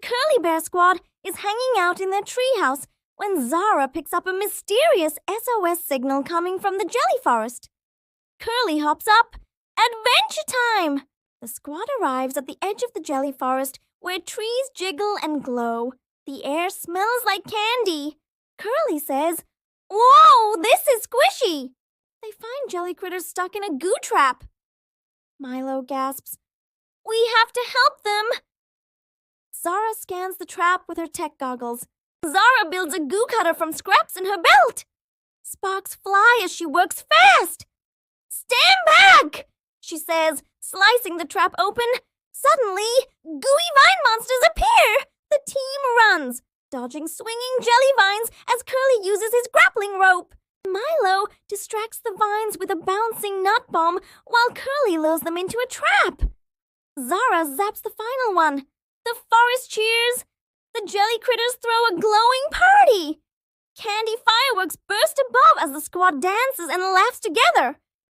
Curly Bear squad is hanging out in their treehouse when Zara picks up a mysterious SOS signal coming from the jelly forest. Curly hops up. Adventure time! The squad arrives at the edge of the jelly forest where trees jiggle and glow. The air smells like candy. Curly says, "Whoa, this is squishy!" They find jelly critters stuck in a goo trap. Milo gasps, "We have to help them!" Zara scans the trap with her tech goggles. Zara builds a goo cutter from scraps in her belt. Sparks fly as she works fast. "Stand back!" she says, slicing the trap open. Suddenly, gooey vine monsters appear. The team runs, dodging swinging jelly vines as Curly uses his grappling rope. Milo distracts the vines with a bouncing nut bomb while Curly lures them into a trap. Zara zaps the final one. The forest cheers. The jelly critters throw a glowing party. Candy fireworks burst above as the squad dances and laughs together.